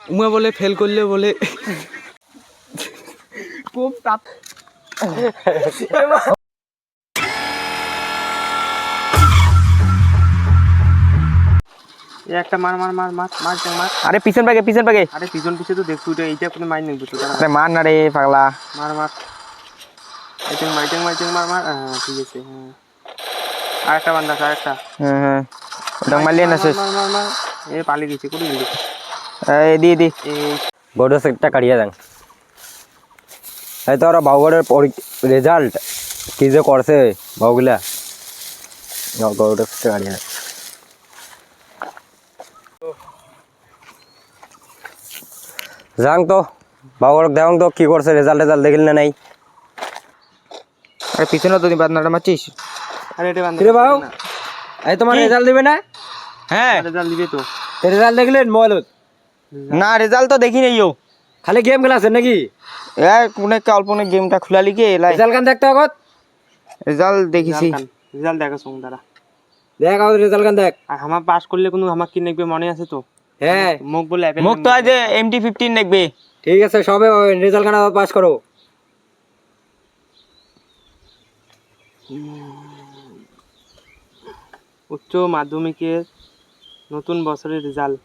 উমা বলে ফেল করলে বলে খুব তাপ একটা মার মার মার মার মার মার। আরে পিছন পাকে আরে পিছন পিছে তো দেখছো এইটা কোনো মাইন নেই তো। আরে মার না রে পাগলা। মার মার আইটেং মার মার। হ্যাঁ ঠিক আছে। হ্যাঁ আরেকটা বান্দা আছে আরেকটা। হ্যাঁ ওটা মারলি না শেষ। মার মার মার এ পালিয়ে গেছে কোথায় গেলি? এই দি গড় সেটটা কাটিয়ে দেন। এই তো ওরা বাউগড়ের রেজাল্ট কি যে করছে বাউগুলা গড় সেটটা কাটিয়ে দেন। যাং তো বাউগড় দেখ তো কি করছে রেজাল্ট দেখলি না নাই। আরে পিছনে তো বাদনাটা মারছিস। আরে এটা বান্দা রে বাউ এই তোমার রেজাল্ট দিবে না? হ্যাঁ রেজাল্ট দিবে তো। রেজাল্ট দেখলেন মোবাইলত? না রেজাল্ট তো দেখি নাই খালি গেম খেলাছেন নাকি? এ কোনে অল্প গেমটা খুলা লিখে এলাই রেজাল্ট কান দেখতে আগত রেজাল্ট দেখিছি। রেজাল্ট দেখা সঙ্গ দাঁড়া দেখ আর রেজাল্ট কান দেখ। আর আমার পাস করলে কোনো আমার কি নেবে মনে আছে তো? হ্যাঁ মুখ বলে অ্যাপেল মুখ তো আজ MT15 দেখবে। ঠিক আছে সবে রেজাল্ট কান পাস করো। উচ্চ মাধ্যমিকের নতুন বছরের রেজাল্ট।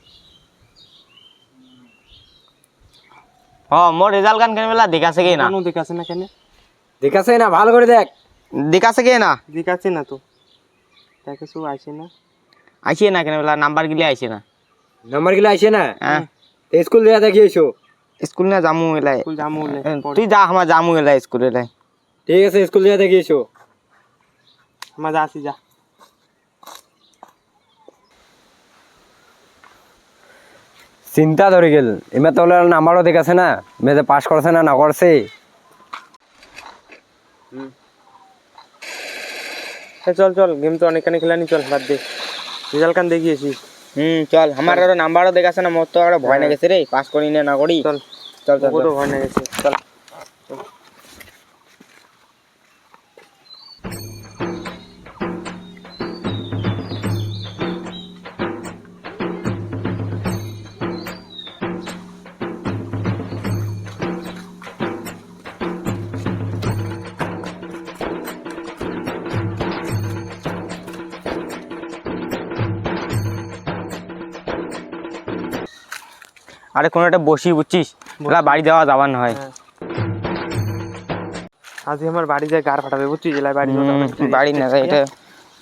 মোর রেজাল্ট কান কেন বেলা দেখাছে কি না? কোনো দেখাছে না কেন? দেখাছে না ভালো করে দেখ। দেখাছে কি না? দেখাছে না তো। দেখাছো আসে না। আইছে না কেন বেলা নাম্বার গিলে আইছে না। নাম্বার গুলো আইছে না? হ্যাঁ স্কুল দিয়া দেখিয়েছো? স্কুল না জামু এলাই। স্কুল জামু হলে তুই যা আমার জামু এলাই স্কুল এলাই। ঠিক আছে স্কুল দিয়া দেখিয়েছো? আমার যাচ্ছি যা। চিন্তা ধরে গেল এমে তো নাম্বারও দেখাছে না মেয়েদের পাস করছে না না করছে। চল চল গেম তো অনেকখানি খেলানি চল বাদ দে। রেজাল্ট কান দেখিয়েছি। চল আমার আরো নাম্বারও দেখাছে না মোর তো আরো ভয় না গেছে রে পাস করি না করি। চল চল চল তো ভয় না গেছে চল। আরে কোনো একটা বসি বুঝছিস ওলা বাড়ি দেওয়া যাবার না হয়। আজ আমার বাড়ি যায় গার ফাটাবে বুঝছিস জেলায় বাড়ি বাড়ি না যায় এটা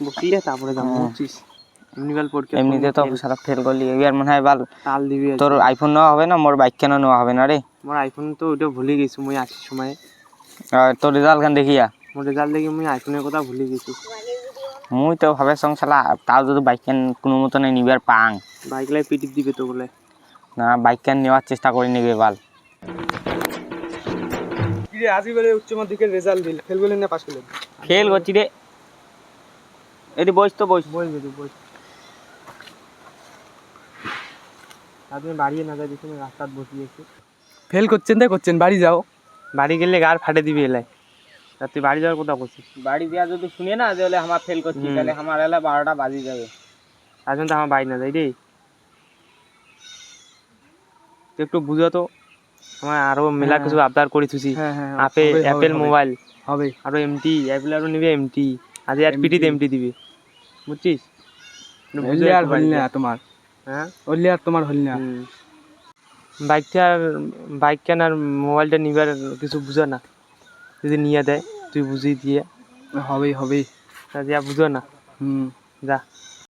বসিয়ে তারপরে যাবো বুঝছিস। এমনিকাল পরীক্ষা এমনিতে তো সারা ফেল করলি এবার মনে হয় বাল তাল দিবি। তোর আইফোন নেওয়া হবে না মোর বাইক কেন নেওয়া হবে না রে? আমার আইফোন তো ওইটা ভুলে গেছি মুই আসির সময়। আর তোর রেজাল্ট খান দেখিয়া মোর রেজাল্ট দেখে মুই আইফোনের কথা ভুলে গেছি। মুই তো ভাবে সংসালা তাও যদি বাইক কেন কোনো মতো নিবার পাং বাইক লাই পিটিপ দিবে তো বলে না বাইক কেন নেওয়ার চেষ্টা করে নিবে বাল। কি রে আজই বলে উচ্চ মাধ্যমিকের রেজাল্ট দিল ফেল করলেন না পাস করলেন? ফেল করছি রে। এটি বস তো বস বই আপনি বাড়ি না যাই দেখুন রাস্তায় বসিয়েছি। ফেল করছেন তাই করছেন বাড়ি যাও। বাড়ি গেলে গার ফাটে দিবি এলাই। তা তুই বাড়ি যাওয়ার কথা বলছিস? বাড়ি দিয়া যদি শুনে না যে আমার ফেল করছি তাহলে আমার এলা 12টা বাজি যাবে। এখন তো আমার বাড়ি না যাই রে। তুই একটু বুঝো তো আমার আরো মেলা কিছু আবদার করে থুছি। অ্যাপেল মোবাইল হবে আরো এমটি অ্যাপেল আরো নিবে এমটি আজ আর পিটিতে এমটি দিবি বুঝছিস? আর হল না তোমার। হ্যাঁ ওলি আর তোমার হল না। বাইক কেন আর মোবাইলটা নিবার কিছু বুঝো না? যদি নিয়ে দেয় তুই বুঝিয়ে দিয়ে হবে যা বুঝো না। যা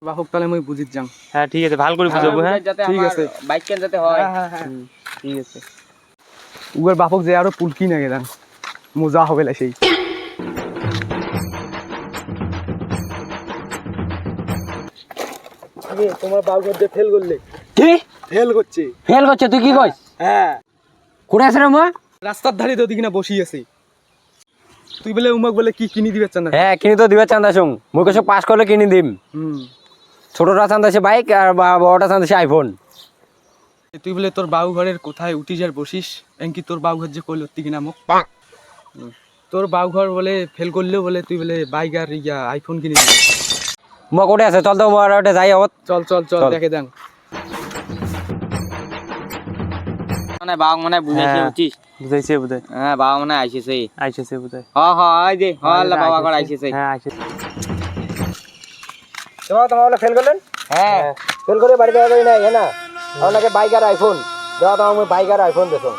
বাহক তাহলে মই বুঝিত যাম। হ্যাঁ ঠিক আছে ভালো করে বুঝাবো। হ্যাঁ ঠিক আছে বাইক কেন যাতে হয়। ঠিক আছে উগর বাপক যে আরো পুলকি না গেলাম মজা হবে না সেই। তোমার বাবুর যে ফেল করলে কি ফেল করছে? ফেল করছে তুই কি কইস? হ্যাঁ কোথায় আছে রে মা? রাস্তার ধারে তো দিকে না বসি আছে। তুই বলে উমাক বলে কি কিনি দিবে চান? হ্যাঁ কিনি তো দিবে চান্দা শুন মুই কইছ পাস করলে কিনি দিম। ছোটটা চান্দা আছে বাইক আর বড়টা চান্দা আছে আইফোন। তুই বলে তোর বাবু ঘরের কোথায় উঠি যার বসিস এমকি তোর বাবু ঘর যে কইল তুই কিনা মোক তোর বাবু ঘর বলে ফেল করলেও বলে তুই বলে বাইক আর আইফোন কিনে দিবি। মা কোথায় আছে চল তো ওটা যাই আবত। চল চল চল দেখে দেন। মানে বাবা মনে হয় বুঝাইছে হ্যাঁ। বুঝছিস বুঝাইছে বোধ হয়, হ্যাঁ বাবা মনে হয় আইসেছে আইসেছে বোধ হয়। এই যে আল্লাহ বাবা ঘর আইসেছে হ্যাঁ আইসেছে। তোমার বলে ফেল করলেন? হ্যাঁ ফেল করে বাড়িতে যাবে না না আপনাকে বাইক আর আইফোন দেওয়া তোমার বাইক আর আইফোন দেছো।